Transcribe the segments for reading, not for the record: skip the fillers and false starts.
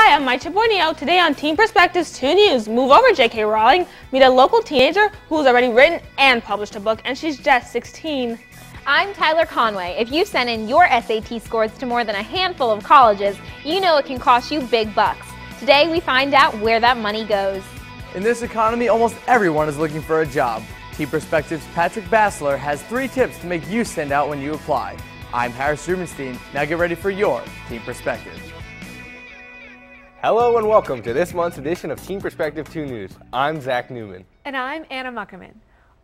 Hi, I'm Mike Chaborneo. Today on Teen Perspectives 2 News, move over J.K. Rowling, meet a local teenager who's already written and published a book, and she's just 16. I'm Tyler Conway. If you send in your SAT scores to more than a handful of colleges, you know it can cost you big bucks. Today we find out where that money goes. In this economy, almost everyone is looking for a job. Teen Perspectives' Patrick Bassler has 3 tips to make you stand out when you apply. I'm Harris Rubenstein. Now get ready for your Teen Perspective. Hello and welcome to this month's edition of Teen Perspective 2 News. I'm ZACK NEWMAN. And I'm Anna Muckerman.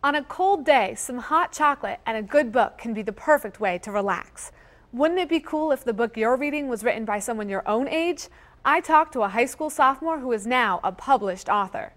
On a cold day, some hot chocolate and a good book can be the perfect way to relax. Wouldn't it be cool if the book you're reading was written by someone your own age? I talked to a high school sophomore who is now a published author.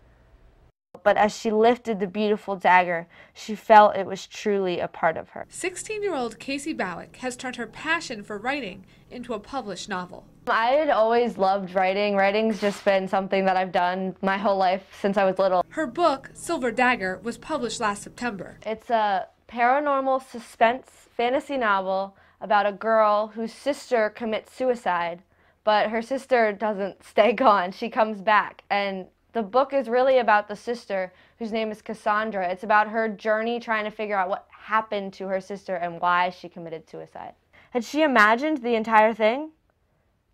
But as she lifted the beautiful dagger, she felt it was truly a part of her. 16-year-old Casey Ballack has turned her passion for writing into a published novel. I had always loved writing. Writing's just been something that I've done my whole life since I was little. Her book, Silver Dagger, was published last September. It's a paranormal suspense fantasy novel about a girl whose sister commits suicide, but her sister doesn't stay gone. She comes back, and the book is really about the sister, whose name is Cassandra. It's about her journey trying to figure out what happened to her sister and why she committed suicide. Had she imagined the entire thing?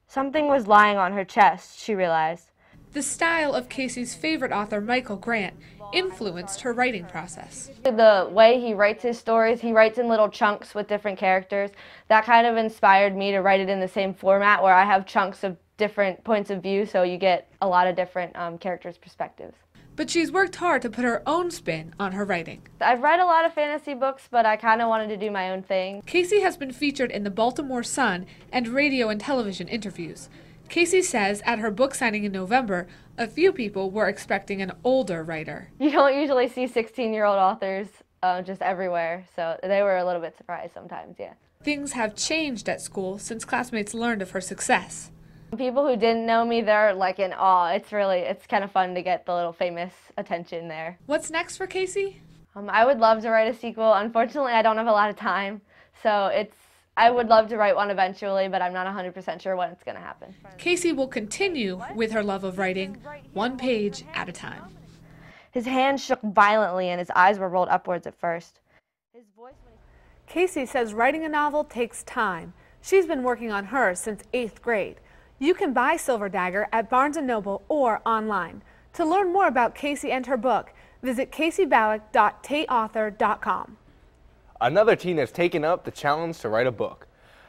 Something was lying on her chest, she realized. The style of Casey's favorite author, Michael Grant, influenced her writing process. The way he writes his stories, he writes in little chunks with different characters. That kind of inspired me to write it in the same format where I have chunks of different points of view, so you get a lot of different characters' perspectives. But she's worked hard to put her own spin on her writing. I've read a lot of fantasy books, but I kind of wanted to do my own thing. Casey has been featured in the Baltimore Sun and radio and television interviews. Casey says at her book signing in November, a few people were expecting an older writer. You don't usually see 16-year-old authors just everywhere, so they were a little bit surprised sometimes, yeah. Things have changed at school since classmates learned of her success. People who didn't know me, they're like in awe. It's kind of fun to get the little famous attention there. What's next for Casey? I would love to write a sequel. Unfortunately, I don't have a lot of time, so I would love to write one eventually, but I'm not 100% sure when it's going to happen. Casey will continue with her love of writing, one page at a time. His hands shook violently and his eyes were rolled upwards at first. Casey says writing a novel takes time. She's been working on hers since 8th grade. You can buy Silver Dagger at Barnes & Noble or online. To learn more about Casey and her book, visit caseyballack.tateauthor.com. Another teen has taken up the challenge to write a book.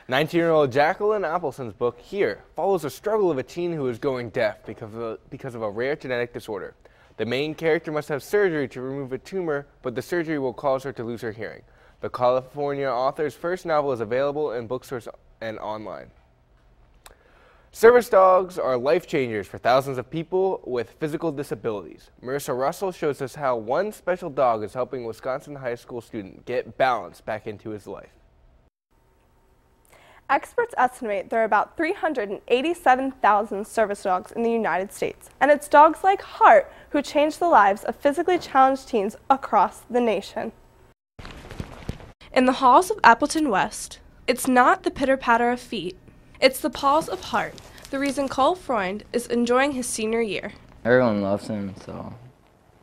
19-year-old Jacqueline Appelson's book, Here, follows the struggle of a teen who is going deaf because of a rare genetic disorder. The main character must have surgery to remove a tumor, but the surgery will cause her to lose her hearing. The California author's first novel is available in bookstores and online. Service dogs are life changers for thousands of people with physical disabilities. Marissa Russell shows us how one special dog is helping a Wisconsin high school student get balance back into his life. Experts estimate there are about 387,000 service dogs in the United States, and it's dogs like Heart who change the lives of physically challenged teens across the nation. In the halls of Appleton West, it's not the pitter-patter of feet. It's the paws of Heart, the reason Cole Freund is enjoying his senior year. Everyone loves him, so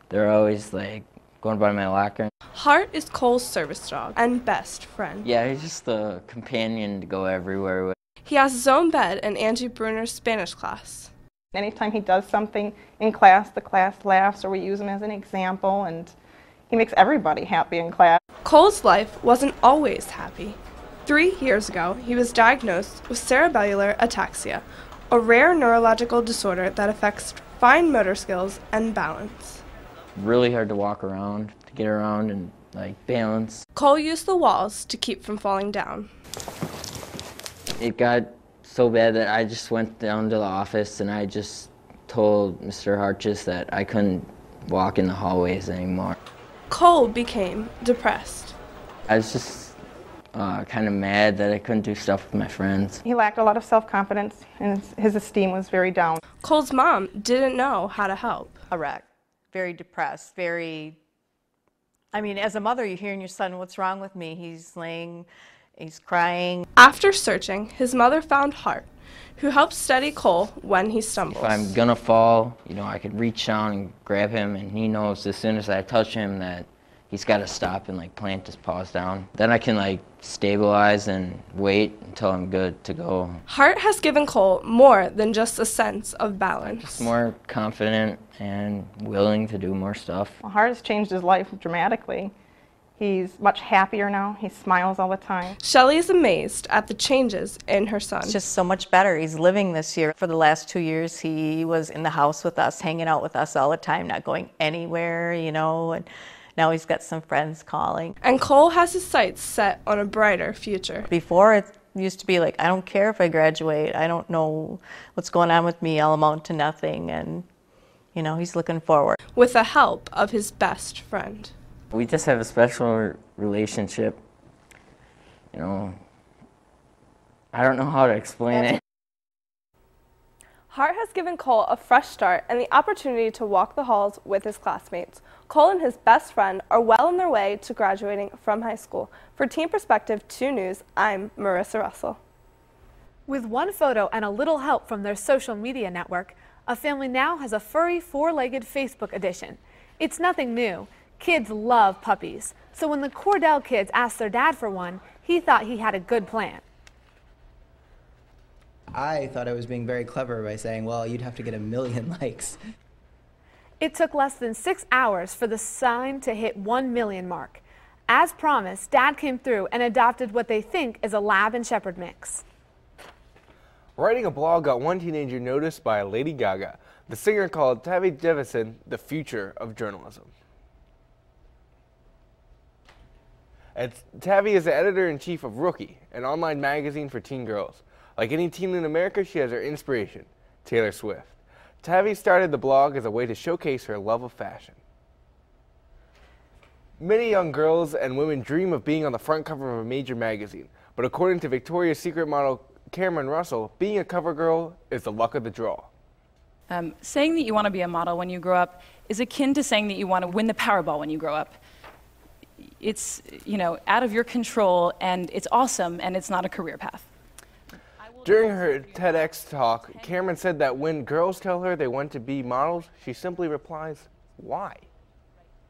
they're always like going by my locker. Heart is Cole's service dog and best friend. Yeah, he's just a companion to go everywhere with. He has his own bed in Angie Bruner's Spanish class. Anytime he does something in class, the class laughs, or we use him as an example, and he makes everybody happy in class. Cole's life wasn't always happy. 3 years ago, he was diagnosed with cerebellar ataxia, a rare neurological disorder that affects fine motor skills and balance. Really hard to walk around, to get around and like balance. Cole used the walls to keep from falling down. It got so bad that I just went down to the office and I just told Mr. Harches that I couldn't walk in the hallways anymore. Cole became depressed. I was just kind of mad that I couldn't do stuff with my friends. He lacked a lot of self-confidence, and his esteem was very down. Cole's mom didn't know how to help. A wreck, very depressed, I mean, as a mother, you're hearing your son, what's wrong with me? He's crying. After searching, his mother found Heart. who helps steady Cole when he stumbles. If I'm gonna fall, you know, I could reach down and grab him, and he knows as soon as I touch him that he's got to stop and like plant his paws down. Then I can like stabilize and wait until I'm good to go. Hart has given Cole more than just a sense of balance. Just more confident and willing to do more stuff. Well, Hart has changed his life dramatically. He's much happier now. He smiles all the time. Shelley is amazed at the changes in her son. It's just so much better. He's living this year. For the last 2 years, he was in the house with us, hanging out with us all the time, not going anywhere, you know, and now he's got some friends calling. And Cole has his sights set on a brighter future. Before, it used to be like, I don't care if I graduate. I don't know what's going on with me. I'll amount to nothing. And, you know, he's looking forward. With the help of his best friend. We just have a special relationship. You know, I don't know how to explain it. Hart has given Cole a fresh start and the opportunity to walk the halls with his classmates. Cole and his best friend are well on their way to graduating from high school. For Team Perspective 2 News, I'm Marissa Russell. With one photo and a little help from their social media network, a family now has a furry four-legged Facebook edition. It's nothing new. Kids love puppies. So when the Cordell kids asked their dad for one, he thought he had a good plan. I thought I was being very clever by saying, well, you'd have to get 1 million likes. It took less than 6 hours for the sign to hit 1 million mark. As promised, Dad came through and adopted what they think is a Lab and Shepherd mix. Writing a blog got one teenager noticed by Lady Gaga. The singer called Tavi Devison the future of journalism. Tavi is the editor-in-chief of Rookie, an online magazine for teen girls. Like any teen in America, she has her inspiration, Taylor Swift. Tavi started the blog as a way to showcase her love of fashion. Many young girls and women dream of being on the front cover of a major magazine, but according to Victoria's Secret model Cameron Russell, being a cover girl is the luck of the draw. Saying that you want to be a model when you grow up is akin to saying that you want to win the Powerball when you grow up. It's, you know, out of your control, and it's awesome, and it's not a career path. During her TEDx talk, Cameron said that when girls tell her they want to be models, she simply replies, why?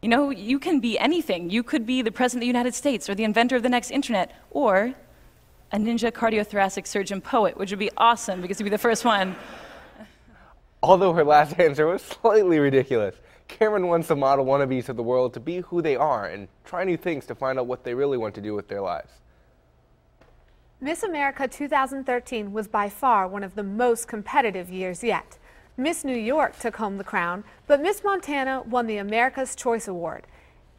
You know, you can be anything. You could be the President of the United States, or the inventor of the next internet, or a ninja cardiothoracic surgeon poet, which would be awesome because you'd be the first one. Although her last answer was slightly ridiculous, Cameron wants the model wannabes of the world to be who they are and try new things to find out what they really want to do with their lives. Miss America 2013 was by far one of the most competitive years yet. Miss New York took home the crown, but Miss Montana won the America's Choice Award.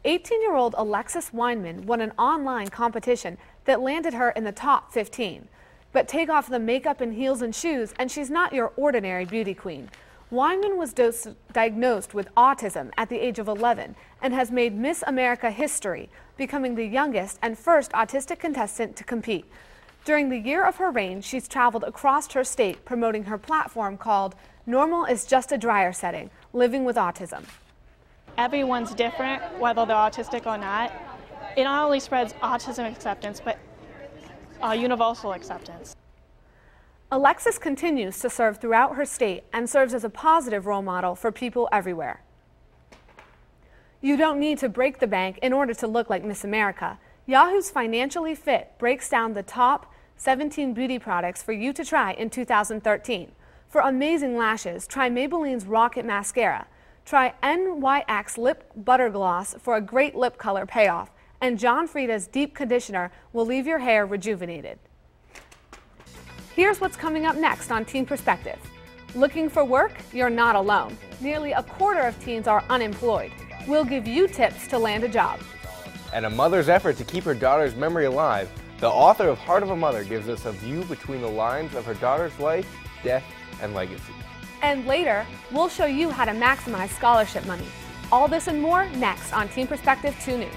18-year-old Alexis Weinman won an online competition that landed her in the top 15. But take off the makeup and heels and shoes, and she's not your ordinary beauty queen. Weinman was diagnosed with autism at the age of 11 and has made Miss America history, becoming the youngest and first autistic contestant to compete. During the year of her reign, she's traveled across her state promoting her platform called Normal is Just a Dryer Setting, Living with Autism. Everyone's different, whether they're autistic or not. It not only spreads autism acceptance, but universal acceptance. Alexis continues to serve throughout her state and serves as a positive role model for people everywhere. You don't need to break the bank in order to look like Miss America. Yahoo's Financially Fit breaks down the top 17 beauty products for you to try in 2013. For amazing lashes, try Maybelline's Rocket Mascara. Try NYX Lip Butter Gloss for a great lip color payoff. And John Frieda's Deep Conditioner will leave your hair rejuvenated. Here's what's coming up next on Teen Perspective. Looking for work? You're not alone. Nearly a quarter of teens are unemployed. We'll give you tips to land a job. And a mother's effort to keep her daughter's memory alive, the author of Heart of a Mother gives us a view between the lines of her daughter's life, death, and legacy. And later, we'll show you how to maximize scholarship money. All this and more next on Teen Perspective 2 News.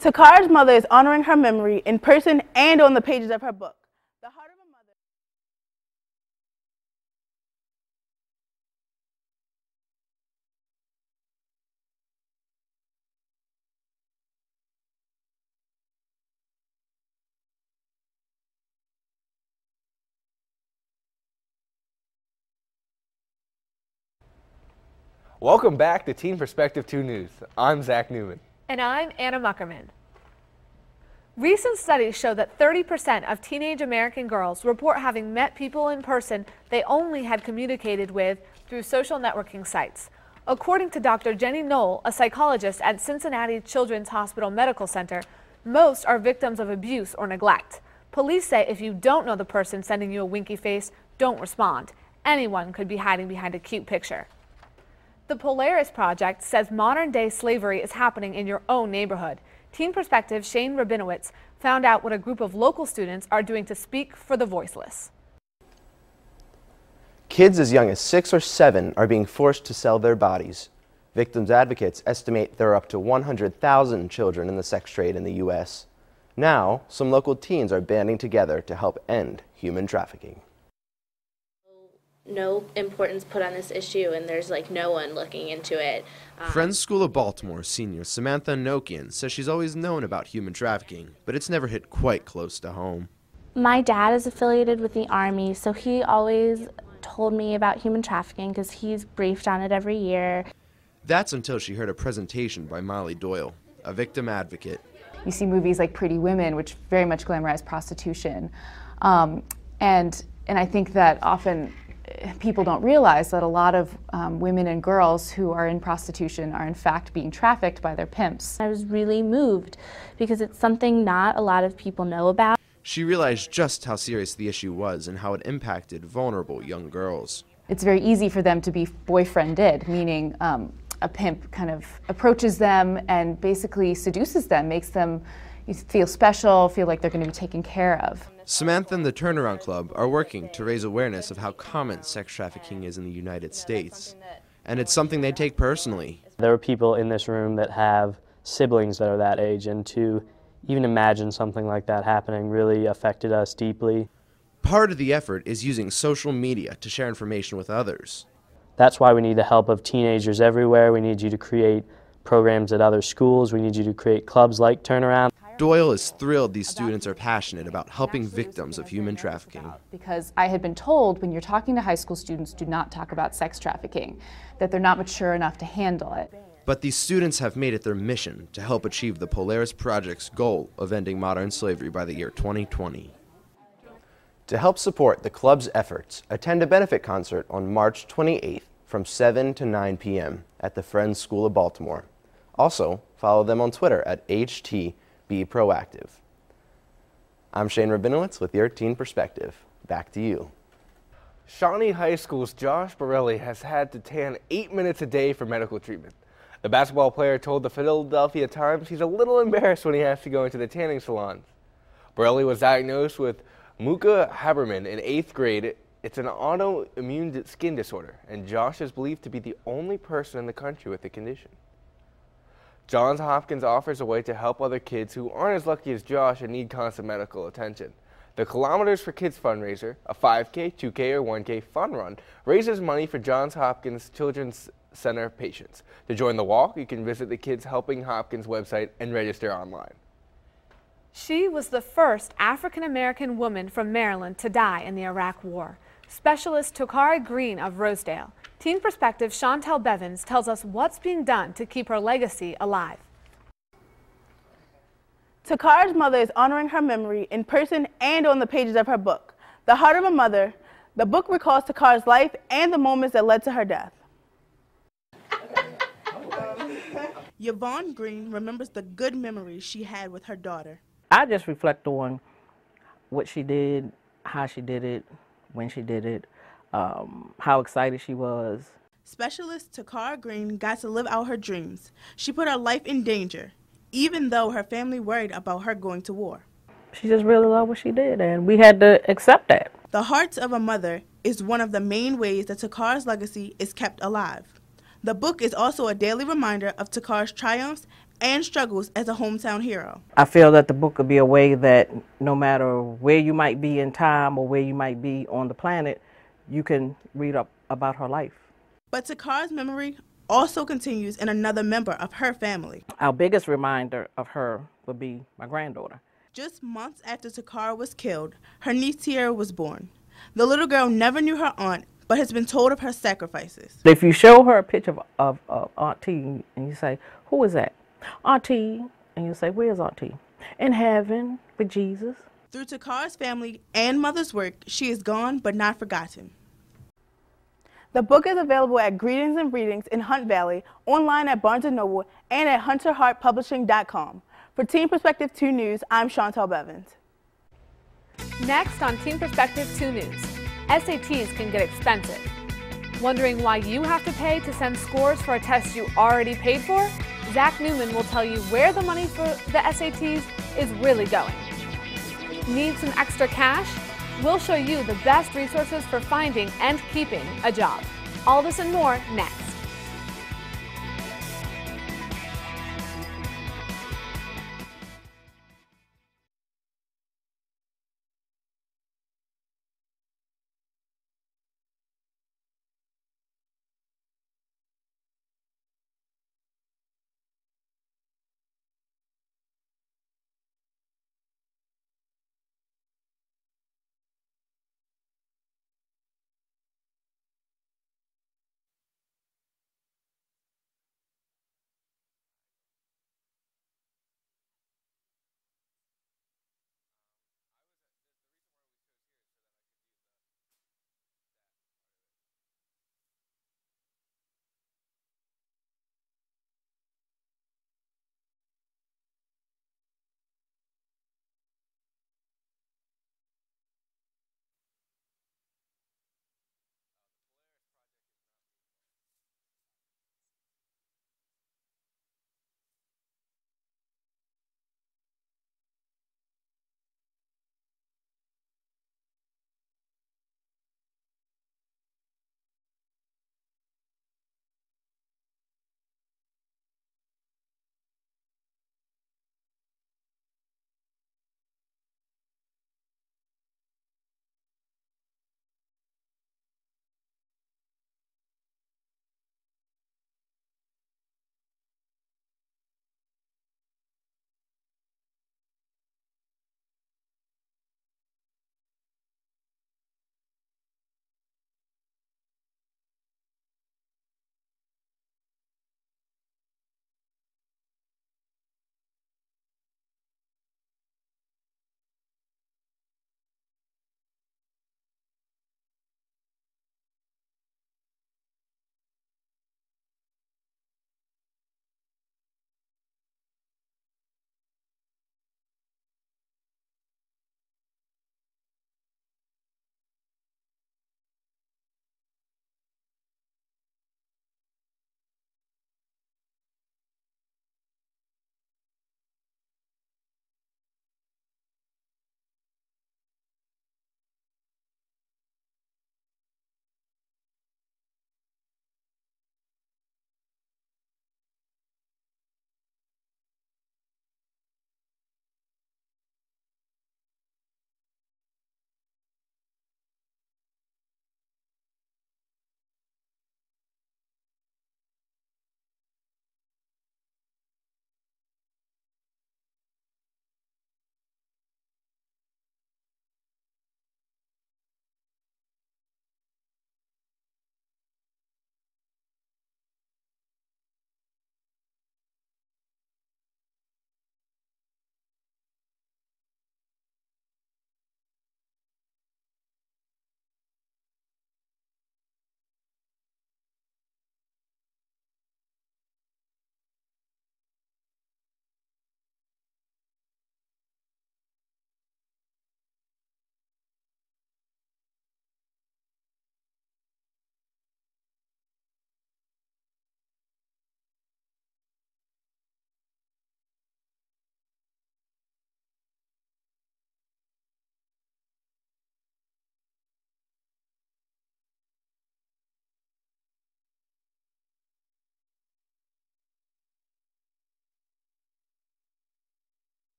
Takara's mother is honoring her memory in person and on the pages of her book. The Heart of a Mother. Welcome back to Teen Perspective 2 News. I'm Zach Newman. And I'm Anna Muckerman. Recent studies show that 30% of teenage American girls report having met people in person they only had communicated with through social networking sites. According to Dr. Jenny Knoll, a psychologist at Cincinnati Children's Hospital Medical Center, most are victims of abuse or neglect. Police say if you don't know the person sending you a winky face, don't respond. Anyone could be hiding behind a cute picture. The Polaris Project says modern-day slavery is happening in your own neighborhood. Teen Perspective's Shane Rabinowitz found out what a group of local students are doing to speak for the voiceless. Kids as young as 6 or 7 are being forced to sell their bodies. Victims advocates estimate there are up to 100,000 children in the sex trade in the U.S. Now, some local teens are banding together to help end human trafficking. No importance put on this issue, and there's like no one looking into it. Friends School of Baltimore senior Samantha Nokian says she's always known about human trafficking, but it's never hit quite close to home. My dad is affiliated with the Army, so he always told me about human trafficking because he's briefed on it every year. That's until she heard a presentation by Molly Doyle, a victim advocate. You see movies like Pretty Women, which very much glamorize prostitution, and I think that often people don't realize that a lot of women and girls who are in prostitution are in fact being trafficked by their pimps. I was really moved because it's something not a lot of people know about. She realized just how serious the issue was and how it impacted vulnerable young girls. It's very easy for them to be boyfriended, meaning a pimp kind of approaches them and basically seduces them, makes them feel special, feel like they're going to be taken care of. Samantha and the Turnaround Club are working to raise awareness of how common sex trafficking is in the United States. And it's something they take personally. There are people in this room that have siblings that are that age, and to even imagine something like that happening really affected us deeply. Part of the effort is using social media to share information with others. That's why we need the help of teenagers everywhere. We need you to create programs at other schools. We need you to create clubs like Turnaround. Doyle is thrilled these students are passionate about helping victims of human trafficking. Because I had been told when you're talking to high school students, do not talk about sex trafficking, that they're not mature enough to handle it. But these students have made it their mission to help achieve the Polaris Project's goal of ending modern slavery by the year 2020. To help support the club's efforts, attend a benefit concert on March 28th from 7 to 9 p.m. at the Friends School of Baltimore. Also, follow them on Twitter at HTBeProactive. I'm Shane Rabinowitz with your Teen Perspective. Back to you. Shawnee High School's Josh Borelli has had to tan 8 minutes a day for medical treatment. The basketball player told the Philadelphia Times he's a little embarrassed when he has to go into the tanning salons. Borelli was diagnosed with Muka Haberman in 8th grade. It's an autoimmune skin disorder, and Josh is believed to be the only person in the country with the condition. Johns Hopkins offers a way to help other kids who aren't as lucky as Josh and need constant medical attention. The Kilometers for Kids fundraiser, a 5K, 2K, or 1K fun run, raises money for Johns Hopkins Children's Center patients. To join the walk, you can visit the Kids Helping Hopkins website and register online. She was the first African-American woman from Maryland to die in the Iraq War. Specialist Tokari Green of Rosedale. Teen Perspective's Chantel Bevins tells us what's being done to keep her legacy alive. Takara's mother is honoring her memory in person and on the pages of her book, The Heart of a Mother. The book recalls Takara's life and the moments that led to her death. YVONNE Green remembers the good memories she had with her daughter. I just reflect on what she did, how she did it, when she did it, how excited she was. Specialist Takara Green got to live out her dreams. She put her life in danger, even though her family worried about her going to war. She just really loved what she did, and we had to accept that. The Heart of a Mother is one of the main ways that Takara's legacy is kept alive. The book is also a daily reminder of Takar's triumphs and struggles as a hometown hero. I feel that the book could be a way that no matter where you might be in time or where you might be on the planet, you can read up about her life. But Takar's memory also continues in another member of her family. Our biggest reminder of her would be my granddaughter. Just months after Takar was killed, her niece Tiara was born. The little girl never knew her aunt, but has been told of her sacrifices. If you show her a picture of Aunt T and you say, "Who is that?" "Aunt T," and you say, "Where's Aunt T?" "In heaven with Jesus." Through Takar's family and mother's work, she is gone but not forgotten. The book is available at Greetings and Readings in Hunt Valley, online at Barnes & Noble, and at HunterHartPublishing.com. For Teen Perspective 2 News, I'm Chantel Bevins. Next on Teen Perspective 2 News, SATs can get expensive. Wondering why you have to pay to send scores for a test you already paid for? ZACK NEWMAN will tell you where the money for the SATs is really going. Need some extra cash? We'll show you the best resources for finding and keeping a job. All this and more next.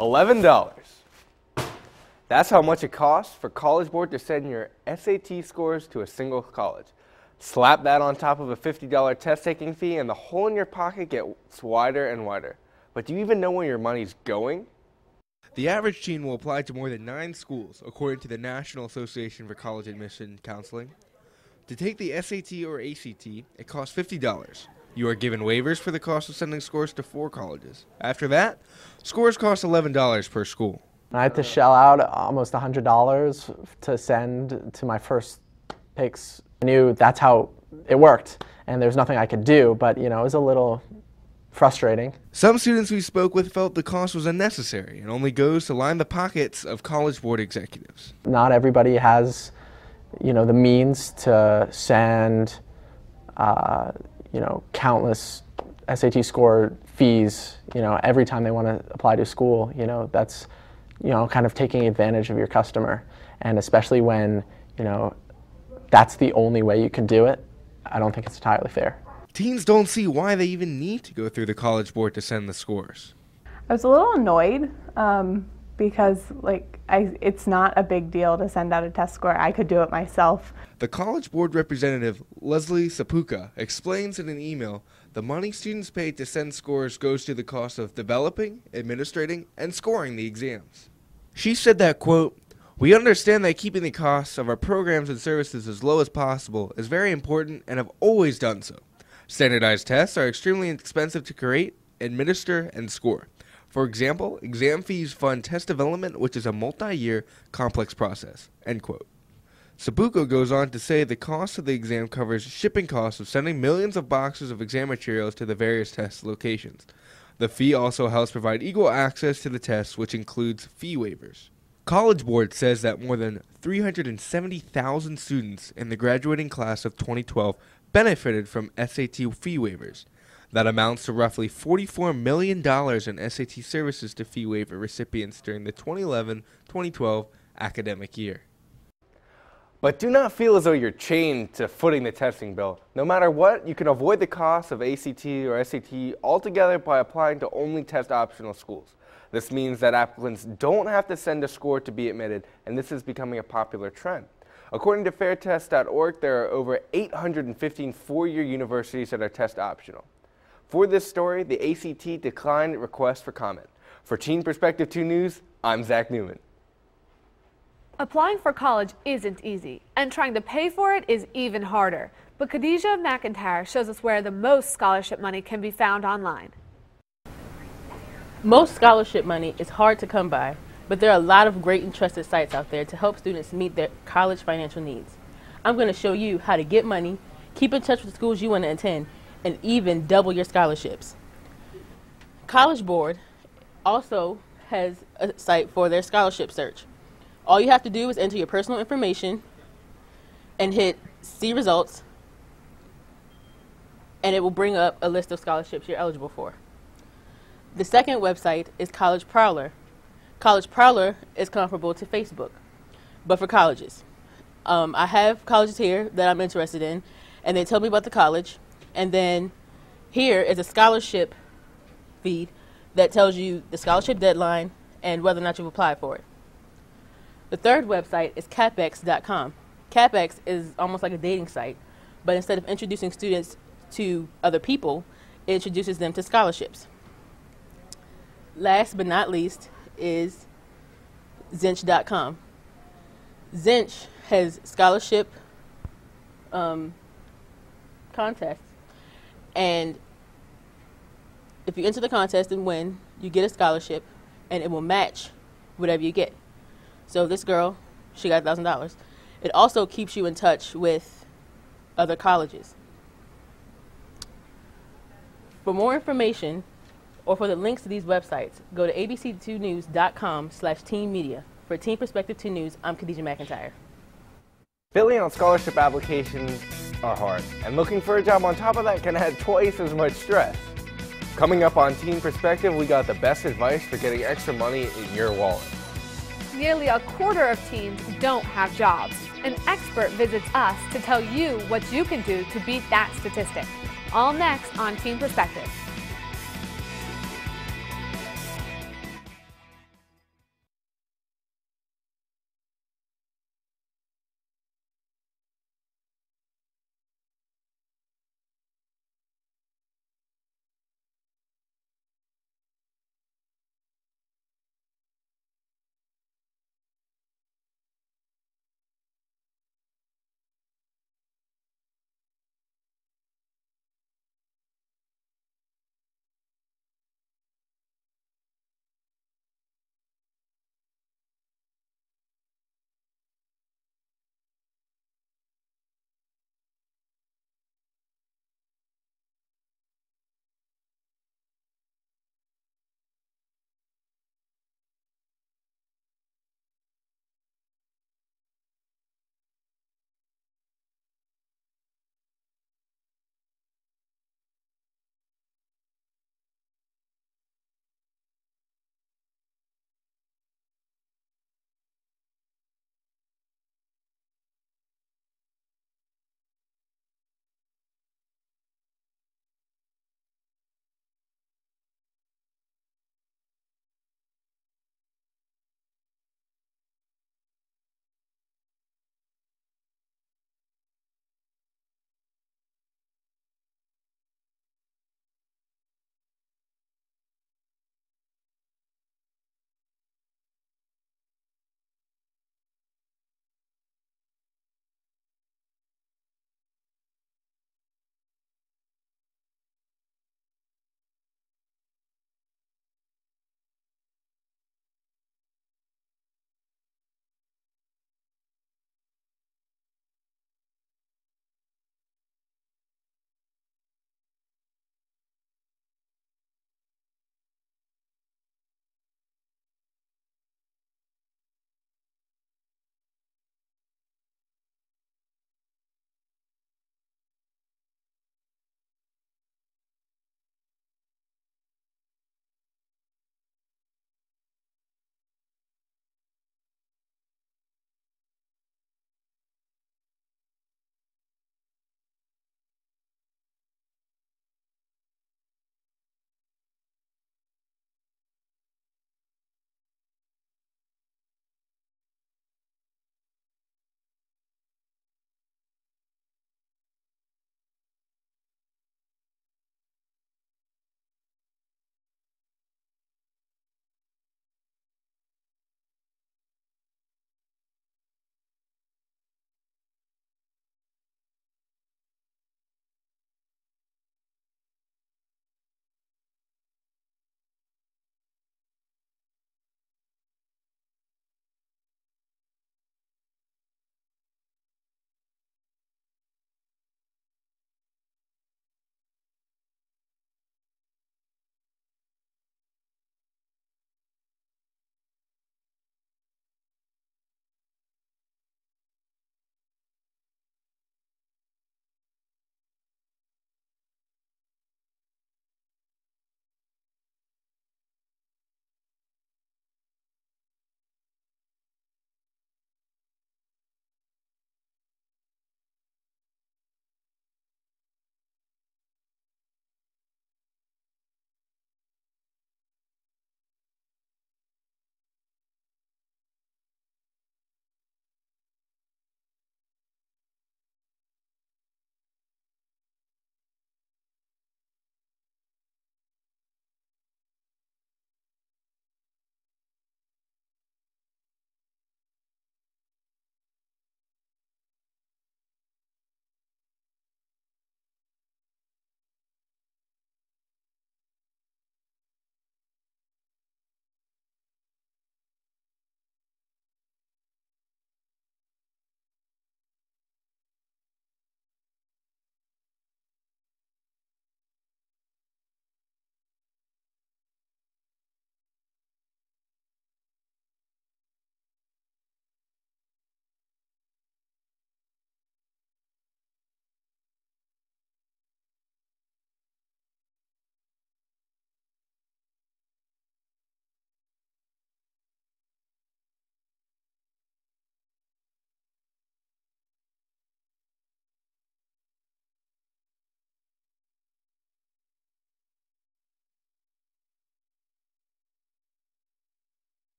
$11. That's how much it costs for College Board to send your SAT scores to a single college. Slap that on top of a $50 test-taking fee and the hole in your pocket gets wider and wider. But do you even know where your money's going? The average teen will apply to more than 9 schools, according to the National Association for College Admission Counseling. To take the SAT or ACT, it costs $50. You are given waivers for the cost of sending scores to 4 colleges. After that, scores cost $11 per school. I had to shell out almost $100 to send to my first picks. I knew that's how it worked, and there's nothing I could do, but it was a little frustrating. Some students we spoke with felt the cost was unnecessary and only goes to line the pockets of College Board executives. Not everybody has, the means to send, countless SAT score fees, every time they want to apply to school. That's, kind of taking advantage of your customer. And especially when, that's the only way you can do it, I don't think it's entirely fair. Teens don't see why they even need to go through the College Board to send the scores. I was a little annoyed because it's not a big deal to send out a test score. I could do it myself. The College Board representative, Leslie Sapuka, explains in an email the money students pay to send scores goes to the cost of developing, administrating, and scoring the exams. She said that, quote, "We understand that keeping the costs of our programs and services as low as possible is very important and have always done so. Standardized tests are extremely expensive to create, administer, and score. For example, exam fees fund test development, which is a multi-year, complex process," end quote. Sabuco goes on to say the cost of the exam covers shipping costs of sending millions of boxes of exam materials to the various test locations. The fee also helps provide equal access to the tests, which includes fee waivers. College Board says that more than 370,000 students in the graduating class of 2012 benefited from SAT fee waivers. That amounts to roughly $44 million in SAT services to fee waiver recipients during the 2011-2012 academic year. But do not feel as though you're chained to footing the testing bill. No matter what, you can avoid the cost of ACT or SAT altogether by applying to only test optional schools. This means that applicants don't have to send a score to be admitted, and this is becoming a popular trend. According to fairtest.org, there are over 815 four-year universities that are test optional. For this story, the ACT declined requests for comment. For Teen Perspective 2 News, I'm Zach Newman. Applying for college isn't easy, and trying to pay for it is even harder. But Khadijah McIntyre shows us where the most scholarship money can be found online. Most scholarship money is hard to come by, but there are a lot of great and trusted sites out there to help students meet their college financial needs. I'm going to show you how to get money, keep in touch with the schools you want to attend, and even double your scholarships. College Board also has a site for their scholarship search. All you have to do is enter your personal information and hit See Results, and it will bring up a list of scholarships you're eligible for. The second website is College Prowler. College Prowler is comparable to Facebook, but for colleges. I have colleges here that I'm interested in, and they tell me about the college, and then here is a scholarship feed that tells you the scholarship deadline and whether or not you've applied for it. The third website is capex.com. Capex is almost like a dating site, but instead of introducing students to other people, it introduces them to scholarships. Last but not least is Zinch.com. Zinch has scholarship contests, and if you enter the contest and win, you get a scholarship, and it will match whatever you get. So this girl, she got $1,000. It also keeps you in touch with other colleges. For more information or for the links to these websites, go to abc2news.com/teenmedia. For Teen Perspective 2 News, I'm Khadijah McIntyre. Filling out scholarship applications are hard, and looking for a job on top of that can add twice as much stress. Coming up on Teen Perspective, we got the best advice for getting extra money in your wallet. Nearly a quarter of teens don't have jobs. An expert visits us to tell you what you can do to beat that statistic. All next on Teen Perspective.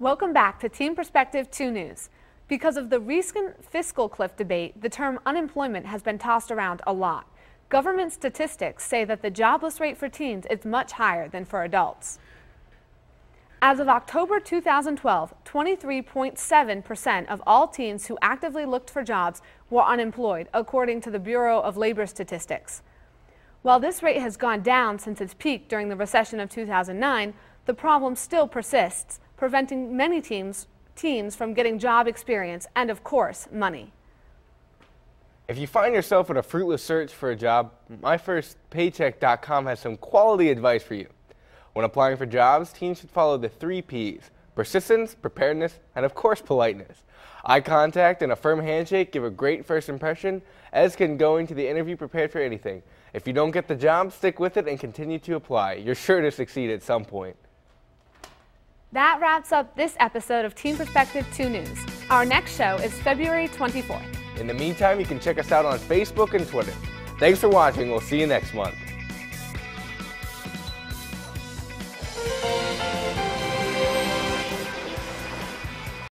Welcome back to Teen Perspective 2 News. Because of the recent fiscal cliff debate, the term unemployment has been tossed around a lot. Government statistics say that the jobless rate for teens is much higher than for adults. As of October 2012, 23.7% of all teens who actively looked for jobs were unemployed, according to the Bureau of Labor Statistics. While this rate has gone down since its peak during the recession of 2009, the problem still persists, preventing many teens from getting job experience and, of course, money. If you find yourself in a fruitless search for a job, MyFirstPaycheck.com has some quality advice for you. When applying for jobs, teens should follow the 3 Ps: persistence, preparedness, and of course politeness. Eye contact and a firm handshake give a great first impression, as can going to the interview prepared for anything. If you don't get the job, stick with it and continue to apply. You're sure to succeed at some point. That wraps up this episode of Teen Perspective 2 News. Our next show is February 24th. In the meantime, you can check us out on Facebook and Twitter. Thanks for watching. We'll see you next month.